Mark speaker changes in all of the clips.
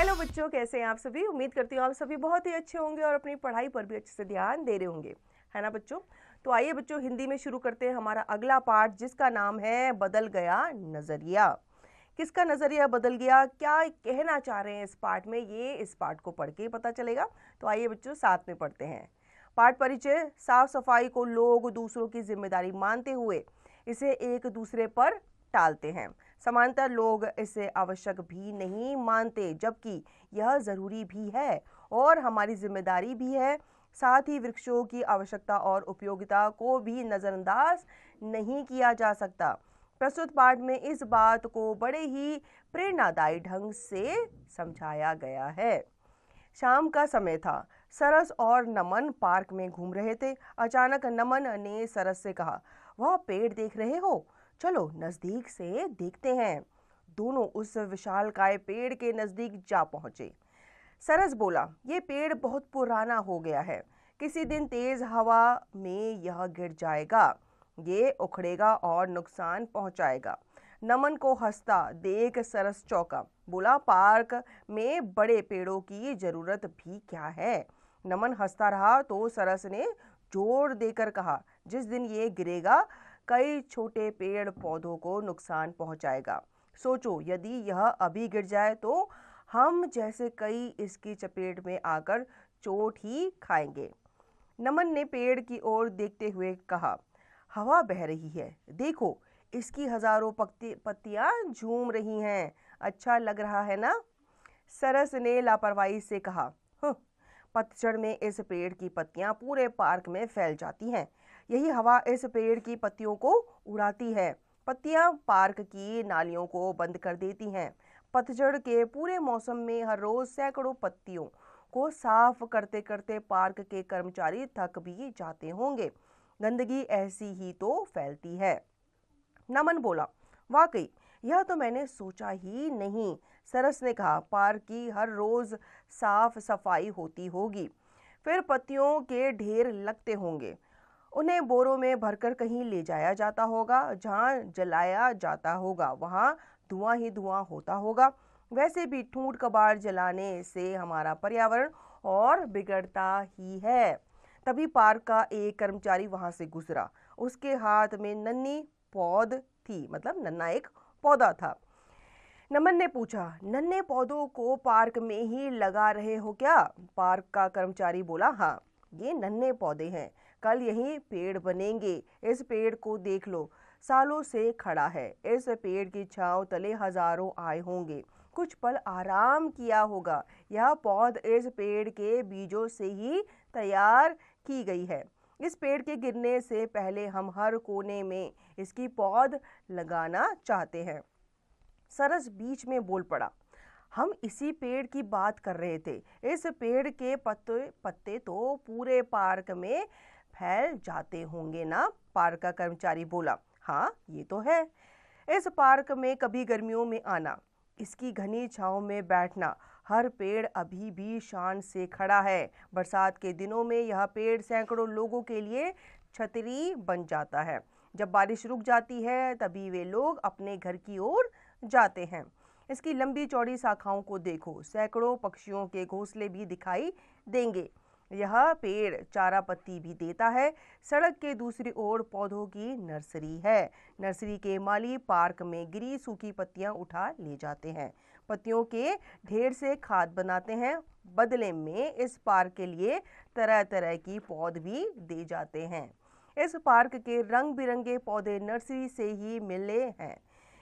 Speaker 1: Hello बच्चों, कैसे हैं आप सभी। उम्मीद करती हूँ आप सभी बहुत ही अच्छे होंगे और अपनी पढ़ाई पर भी अच्छे से ध्यान दे रहे होंगे, है ना बच्चों। तो आइए बच्चों, हिंदी में शुरू करते हैं हमारा अगला पाठ, जिसका नाम है बदल गया नजरिया। किसका नजरिया बदल गया, क्या कहना चाह रहे हैं इस पाठ में, ये इस पाठ को पढ़ के पता चलेगा। तो आइए बच्चों, साथ में पढ़ते हैं। पाठ परिचय। साफ सफाई को लोग दूसरों की जिम्मेदारी मानते हुए इसे एक दूसरे पर टालते हैं। समांतर लोग इसे आवश्यक भी नहीं मानते, जबकि यह जरूरी भी है और हमारी जिम्मेदारी भी है। साथ ही वृक्षों की आवश्यकता और उपयोगिता को भी नजरअंदाज नहीं किया जा सकता। प्रस्तुत पाठ में इस बात को बड़े ही प्रेरणादायी ढंग से समझाया गया है। शाम का समय था। सरस और नमन पार्क में घूम रहे थे। अचानक नमन ने सरस से कहा, वह पेड़ देख रहे हो, चलो नजदीक से देखते हैं। दोनों उस विशालकाय पेड़ के नजदीक जा पहुंचे। सरस बोला, ये पेड़ बहुत पुराना हो गया है, किसी दिन तेज हवा में यह गिर जाएगा, ये उखड़ेगा और नुकसान पहुंचाएगा। नमन को हंसता देख सरस चौंका। बोला, पार्क में बड़े पेड़ों की जरूरत भी क्या है। नमन हंसता रहा तो सरस ने जोर देकर कहा, जिस दिन ये गिरेगा कई छोटे पेड़ पौधों को नुकसान पहुंचाएगा। सोचो, यदि यह अभी गिर जाए तो हम जैसे कई इसकी चपेट में आकर चोट ही खाएंगे। नमन ने पेड़ की ओर देखते हुए कहा, हवा बह रही है, देखो इसकी हजारों पत्तियां झूम रही हैं, अच्छा लग रहा है ना। सरस ने लापरवाही से कहा, पतझड़ में इस पेड़ की पत्तियां पूरे पार्क में फैल जाती हैं, यही हवा इस पेड़ की पत्तियों को उड़ाती है। पत्तियां पार्क की नालियों को बंद कर देती हैं। पतझड़ के पूरे मौसम में हर रोज सैकड़ों पत्तियों को साफ करते करते पार्क के कर्मचारी थक भी जाते होंगे। गंदगी ऐसी ही तो फैलती है। नमन बोला, वाकई यह तो मैंने सोचा ही नहीं। सरस ने कहा, पार्क की हर रोज साफ सफाई होती होगी, फिर पत्तियों के ढेर लगते होंगे, उन्हें बोरों में भरकर कहीं ले जाया जाता होगा, जहां जलाया जाता होगा वहां धुआं ही धुआं होता होगा। वैसे भी ठूंठ कबाड़ जलाने से हमारा पर्यावरण और बिगड़ता ही है। तभी पार्क का एक कर्मचारी वहां से गुजरा। उसके हाथ में नन्ही पौध थी, मतलब नन्हा एक पौधा था। नमन ने पूछा, नन्हे पौधों को पार्क में ही लगा रहे हो क्या। पार्क का कर्मचारी बोला, हाँ, ये नन्हे पौधे हैं, कल यही पेड़ बनेंगे। इस पेड़ को देख लो, सालों से खड़ा है, इस पेड़ की छांव तले हजारों आए होंगे, कुछ पल आराम किया होगा। यह पौध इस पेड़ के बीजों से ही तैयार की गई है। इस पेड़ के गिरने से पहले हम हर कोने में इसकी पौध लगाना चाहते हैं। सरस बीच में बोल पड़ा, हम इसी पेड़ की बात कर रहे थे। इस पेड़ के पत्ते तो पूरे पार्क में फैल जाते होंगे ना। पार्क का कर्मचारी बोला, हाँ ये तो है। इस पार्क में कभी गर्मियों में आना, इसकी घनी छांव में बैठना, हर पेड़ अभी भी शान से खड़ा है। बरसात के दिनों में यह पेड़ सैकड़ों लोगों के लिए छतरी बन जाता है। जब बारिश रुक जाती है तभी वे लोग अपने घर की ओर जाते हैं। इसकी लंबी चौड़ी शाखाओं को देखो, सैकड़ों पक्षियों के घोंसले भी दिखाई देंगे। यह पेड़ चारा पत्ती भी देता है। सड़क के दूसरी ओर पौधों की नर्सरी है। नर्सरी के माली पार्क में गिरी सूखी पत्तियां उठा ले जाते हैं, पत्तियों के ढेर से खाद बनाते हैं। बदले में इस पार्क के लिए तरह तरह की पौध भी दे जाते हैं। इस पार्क के रंग बिरंगे पौधे नर्सरी से ही मिले हैं।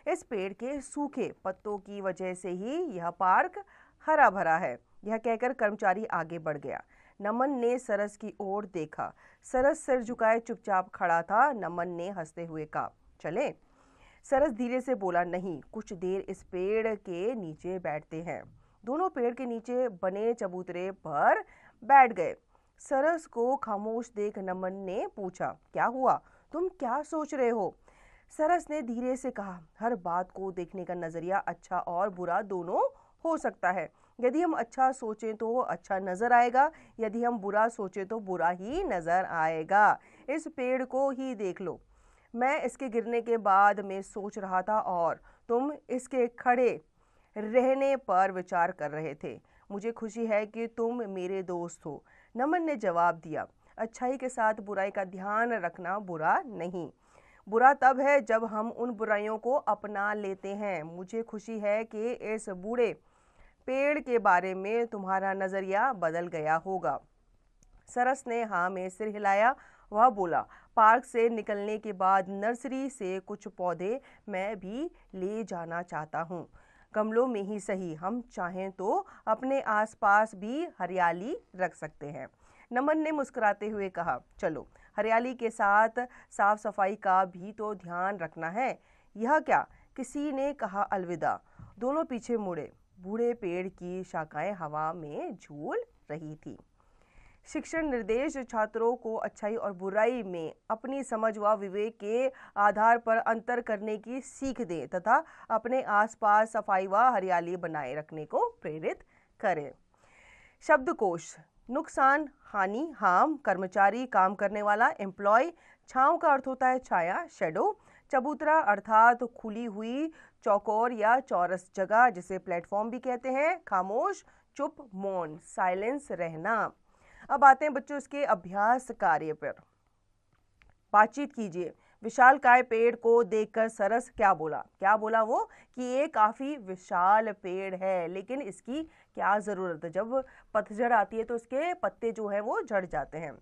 Speaker 1: इस पेड़ के सूखे पत्तों की वजह से ही यह पार्क हरा भरा है। यह कहकर कर्मचारी आगे बढ़ गया। नमन ने सरस की ओर देखा। सरस सिर झुकाए चुपचाप खड़ा था। नमन ने हंसते हुए कहा, चले। सरस धीरे से बोला, नहीं, कुछ देर इस पेड़ के नीचे बैठते हैं। दोनों पेड़ के नीचे बने चबूतरे पर बैठ गए। सरस को खामोश देख नमन ने पूछा, क्या हुआ, तुम क्या सोच रहे हो। सरस ने धीरे से कहा, हर बात को देखने का नजरिया अच्छा और बुरा दोनों हो सकता है। यदि हम अच्छा सोचें तो अच्छा नजर आएगा, यदि हम बुरा सोचें तो बुरा ही नजर आएगा। इस पेड़ को ही देख लो, मैं इसके गिरने के बाद में सोच रहा था और तुम इसके खड़े रहने पर विचार कर रहे थे। मुझे खुशी है कि तुम मेरे दोस्त हो। नमन ने जवाब दिया, अच्छाई के साथ बुराई का ध्यान रखना बुरा नहीं। बुरा तब है जब हम उन बुराइयों को अपना लेते हैं। मुझे खुशी है कि इस बूढ़े पेड़ के बारे में तुम्हारा नजरिया बदल गया होगा। सरस ने हाँ में सिर हिलाया। वह बोला, पार्क से निकलने के बाद नर्सरी से कुछ पौधे मैं भी ले जाना चाहता हूँ। गमलों में ही सही, हम चाहें तो अपने आसपास भी हरियाली रख सकते हैं। नमन ने मुस्कुराते हुए कहा, चलो, हरियाली के साथ साफ सफाई का भी तो ध्यान रखना है। यह क्या? किसी ने कहा अलविदा। दोनों पीछे मुड़े। बूढ़े पेड़ की शाखाएं हवा में झूल रही थी। शिक्षण निर्देश छात्रों को अच्छाई और बुराई में अपनी समझ व विवेक के आधार पर अंतर करने की सीख दें तथा अपने आसपास सफाई व हरियाली बनाए रखने को प्रेरित करें। शब्दकोश। नुकसान, हानि, हार्म, कर्मचारी, काम करने वाला, एम्प्लॉय। छांव का अर्थ होता है छाया, शेडो। चबूतरा अर्थात खुली हुई चौकोर या चौरस जगह, जिसे प्लेटफॉर्म भी कहते हैं। खामोश, चुप, मौन, साइलेंस, रहना। अब आते हैं बच्चों इसके अभ्यास कार्य पर। बातचीत कीजिए। विशालकाय पेड़ को देखकर सरस क्या बोला? क्या बोला वो? कि ये काफी विशाल पेड़ है, लेकिन इसकी क्या जरूरत है? जब पतझड़ आती है तो इसके पत्ते जो है वो झड़ जाते हैं।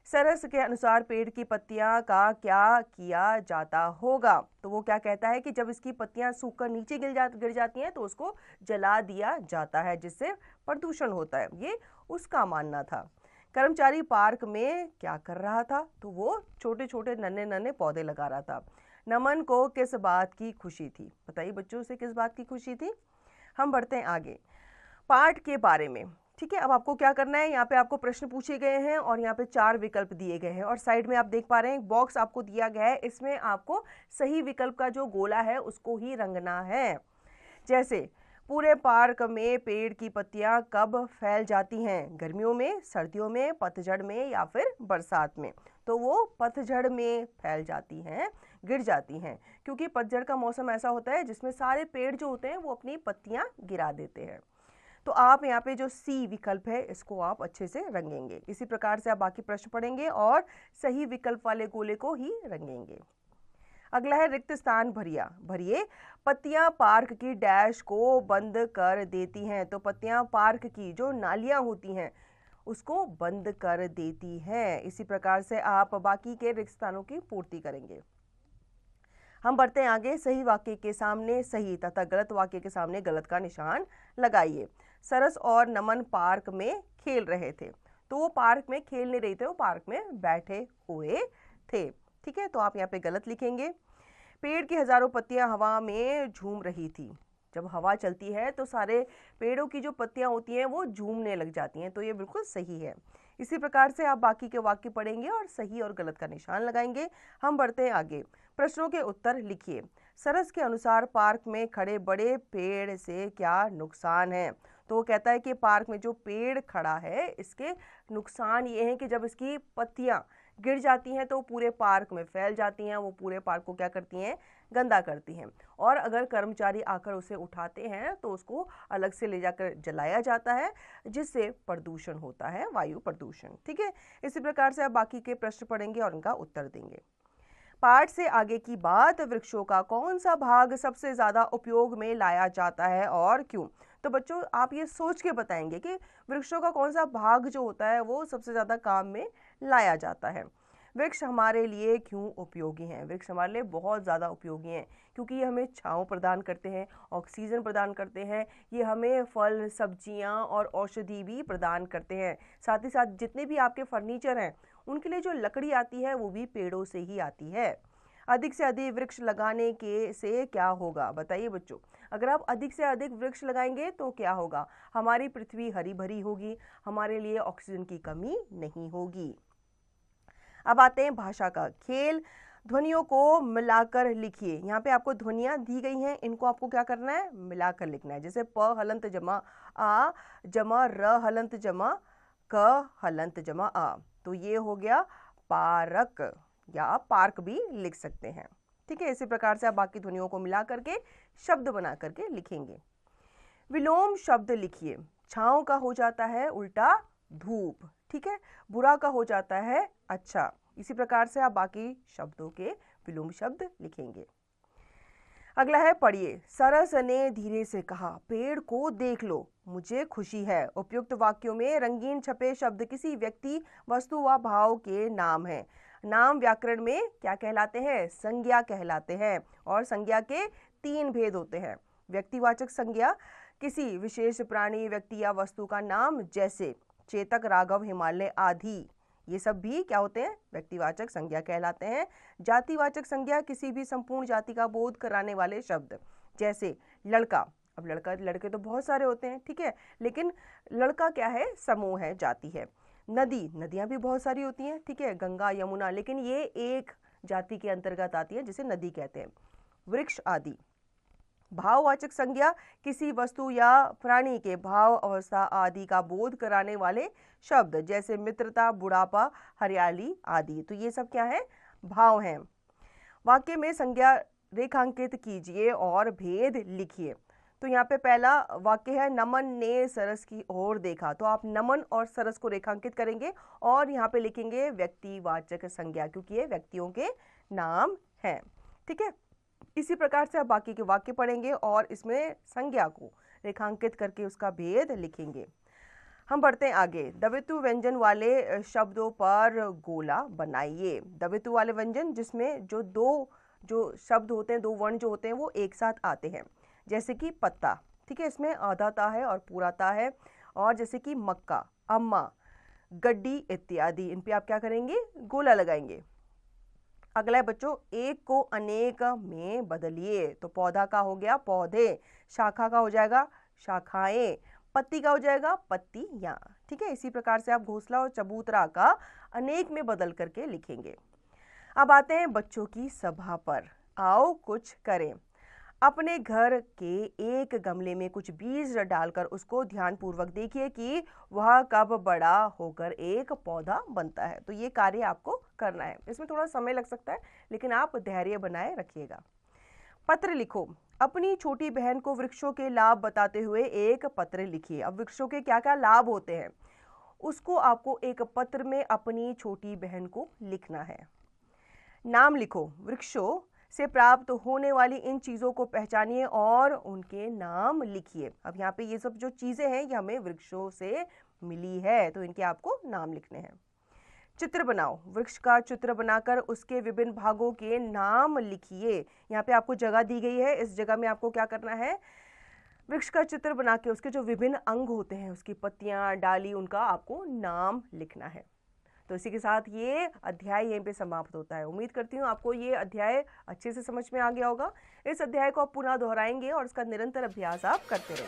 Speaker 1: सरस के अनुसार पेड़ की पत्तियां का क्या किया जाता होगा? तो वो क्या कहता है कि जब इसकी पत्तियां सूखकर नीचे गिर जाती हैं तो उसको जला दिया जाता है, जिससे प्रदूषण होता है। ये उसका मानना था। कर्मचारी पार्क में क्या कर रहा था? तो वो छोटे छोटे नन्हे नन्हे पौधे लगा रहा था। नमन को किस बात की खुशी थी? बताइए बच्चों, से किस बात की खुशी थी? हम बढ़ते हैं आगे पाठ के बारे में। ठीक है, अब आपको क्या करना है, यहाँ पे आपको प्रश्न पूछे गए हैं और यहाँ पे 4 विकल्प दिए गए हैं और साइड में आप देख पा रहे हैं एक बॉक्स आपको दिया गया है। इसमें आपको सही विकल्प का जो गोला है उसको ही रंगना है। जैसे पूरे पार्क में पेड़ की पत्तियां कब फैल जाती हैं? गर्मियों में, सर्दियों में, पतझड़ में या फिर बरसात में? तो वो पतझड़ में फैल जाती हैं, गिर जाती हैं, क्योंकि पतझड़ का मौसम ऐसा होता है जिसमें सारे पेड़ जो होते हैं वो अपनी पत्तियां गिरा देते हैं। तो आप यहाँ पे जो सी विकल्प है इसको आप अच्छे से रंगेंगे। इसी प्रकार से आप बाकी प्रश्न पढ़ेंगे और सही विकल्प वाले गोले को ही रंगेंगे। अगला है रिक्त स्थान भरिए। पत्तियां पार्क की डैश को बंद कर देती हैं। तो पत्तियां पार्क की जो नालियां होती हैं उसको बंद कर देती हैं। इसी प्रकार से आप बाकी के रिक्त स्थानों की पूर्ति करेंगे। हम बढ़ते हैं आगे। सही वाक्य के सामने सही तथा गलत वाक्य के सामने गलत का निशान लगाइए। सरस और नमन पार्क में खेल रहे थे। तो वो पार्क में खेल नहीं रहे थे, वो पार्क में बैठे हुए थे। ठीक है, तो आप यहाँ पे गलत लिखेंगे। पेड़ की हजारों पत्तियां हवा में झूम रही थी। जब हवा चलती है तो सारे पेड़ों की जो पत्तियां होती हैं वो झूमने लग जाती हैं, तो ये बिल्कुल सही है। इसी प्रकार से आप बाकी के वाक्य पढ़ेंगे और सही और गलत का निशान लगाएंगे। हम बढ़ते हैं आगे। प्रश्नों के उत्तर लिखिए। सरस के अनुसार पार्क में खड़े बड़े पेड़ से क्या नुकसान है? तो वो कहता है कि पार्क में जो पेड़ खड़ा है इसके नुकसान ये हैं कि जब इसकी पत्तियां गिर जाती हैं तो पूरे पार्क में फैल जाती हैं, वो पूरे पार्क को क्या करती हैं? गंदा करती हैं। और अगर कर्मचारी आकर उसे उठाते हैं तो उसको अलग से ले जाकर जलाया जाता है, जिससे प्रदूषण होता है, वायु प्रदूषण। ठीक है, इसी प्रकार से आप बाकी के प्रश्न पढ़ेंगे और उनका उत्तर देंगे। पाठ से आगे की बात। वृक्षों का कौन सा भाग सबसे ज्यादा उपयोग में लाया जाता है और क्यों? तो बच्चों आप ये सोच के बताएंगे कि वृक्षों का कौन सा भाग जो होता है वो सबसे ज्यादा काम में लाया जाता है। वृक्ष हमारे लिए क्यों उपयोगी हैं? वृक्ष हमारे लिए बहुत ज़्यादा उपयोगी हैं क्योंकि ये हमें छांव प्रदान करते हैं, ऑक्सीजन प्रदान करते हैं, ये हमें फल, सब्जियां और औषधि भी प्रदान करते हैं। साथ ही साथ जितने भी आपके फर्नीचर हैं उनके लिए जो लकड़ी आती है वो भी पेड़ों से ही आती है। अधिक से अधिक वृक्ष लगाने के से क्या होगा? बताइए बच्चों, अगर आप अधिक से अधिक वृक्ष लगाएंगे तो क्या होगा? हमारी पृथ्वी हरी भरी होगी, हमारे लिए ऑक्सीजन की कमी नहीं होगी। अब आते हैं भाषा का खेल। ध्वनियों को मिलाकर लिखिए। यहाँ पे आपको ध्वनियां दी गई हैं, इनको आपको क्या करना है? मिलाकर लिखना है। जैसे प हलंत जमा आ जमा र हलंत जमा क हलंत जमा आ, तो ये हो गया पारक, या आप पार्क भी लिख सकते हैं। ठीक है, इसी प्रकार से आप बाकी ध्वनियों को मिला करके शब्द बना करके लिखेंगे। विलोम शब्द लिखिए। छाँव का हो जाता है उल्टा धूप, ठीक है। बुरा का हो जाता है अच्छा। इसी प्रकार से आप बाकी शब्दों के विलोम शब्द लिखेंगे। अगला है पढ़िए। सरस ने धीरे से कहा, पेड़ को देख लो, मुझे खुशी है। उपयुक्त वाक्यों में रंगीन छपे शब्द किसी व्यक्ति, वस्तु व भाव के नाम हैं। नाम व्याकरण में क्या कहलाते हैं? संज्ञा कहलाते हैं। और संज्ञा के 3 भेद होते हैं। व्यक्तिवाचक संज्ञा किसी विशेष प्राणी, व्यक्ति या वस्तु का नाम, जैसे चेतक, राघव, हिमालय आदि। ये सब भी क्या होते हैं? व्यक्तिवाचक संज्ञा कहलाते हैं। जातिवाचक संज्ञा किसी भी संपूर्ण जाति का बोध कराने वाले शब्द, जैसे लड़का। अब लड़के तो बहुत सारे होते हैं, ठीक है, लेकिन लड़का क्या है? समूह है, जाति है। नदी, नदियां भी बहुत सारी होती हैं, ठीक है, गंगा, यमुना, लेकिन ये एक जाति के अंतर्गत आती है जिसे नदी कहते हैं। वृक्ष आदि। भाववाचक संज्ञा किसी वस्तु या प्राणी के भाव, अवस्था आदि का बोध कराने वाले शब्द, जैसे मित्रता, बुढ़ापा, हरियाली आदि। तो ये सब क्या है? भाव हैं। वाक्य में संज्ञा रेखांकित कीजिए और भेद लिखिए। तो यहाँ पे पहला वाक्य है, नमन ने सरस की ओर देखा। तो आप नमन और सरस को रेखांकित करेंगे और यहाँ पे लिखेंगे व्यक्तिवाचक संज्ञा, क्योंकि ये व्यक्तियों के नाम हैं, ठीक है। इसी प्रकार से आप बाकी के वाक्य पढ़ेंगे और इसमें संज्ञा को रेखांकित करके उसका भेद लिखेंगे। हम बढ़ते हैं आगे। द्वित्व व्यंजन वाले शब्दों पर गोला बनाइए। द्वित्व वाले व्यंजन जिसमें जो शब्द होते हैं, 2 वर्ण जो होते हैं वो एक साथ आते हैं, जैसे कि पत्ता, ठीक है, इसमें आधाता है और पूराता है। और जैसे कि मक्का, अम्मा, गड्डी इत्यादि, इन पे आप क्या करेंगे? गोला लगाएंगे। अगला है बच्चों, एक को अनेक में बदलिए। तो पौधा का हो गया पौधे, शाखा का हो जाएगा शाखाएं, पत्ती का हो जाएगा पत्तियां, ठीक है। इसी प्रकार से आप घोंसला और चबूतरा का अनेक में बदल करके लिखेंगे। अब आते हैं बच्चों की सभा पर। आओ कुछ करें। अपने घर के एक गमले में कुछ बीज डालकर उसको ध्यानपूर्वक देखिए कि वह कब बड़ा होकर एक पौधा बनता है। तो ये कार्य आपको करना है। इसमें थोड़ा समय लग सकता है, लेकिन आप धैर्य बनाए रखिएगा। पत्र लिखो। अपनी छोटी बहन को वृक्षों के लाभ बताते हुए एक पत्र लिखिए। अब वृक्षों के क्या क्या लाभ होते हैं, उसको आपको एक पत्र में अपनी छोटी बहन को लिखना है। नाम लिखो। वृक्षों से प्राप्त होने वाली इन चीज़ों को पहचानिए और उनके नाम लिखिए। अब यहाँ पे ये सब जो चीज़ें हैं ये हमें वृक्षों से मिली है, तो इनके आपको नाम लिखने हैं। चित्र बनाओ। वृक्ष का चित्र बनाकर उसके विभिन्न भागों के नाम लिखिए। यहाँ पे आपको जगह दी गई है, इस जगह में आपको क्या करना है? वृक्ष का चित्र बना के उसके जो विभिन्न अंग होते हैं, उसकी पत्तियाँ, डाली, उनका आपको नाम लिखना है। तो इसी के साथ ये अध्याय यहीं पे समाप्त होता है। उम्मीद करती हूँ आपको ये अध्याय अच्छे से समझ में आ गया होगा। इस अध्याय को आप पुनः दोहराएंगे और इसका निरंतर अभ्यास आप करते रहेंगे।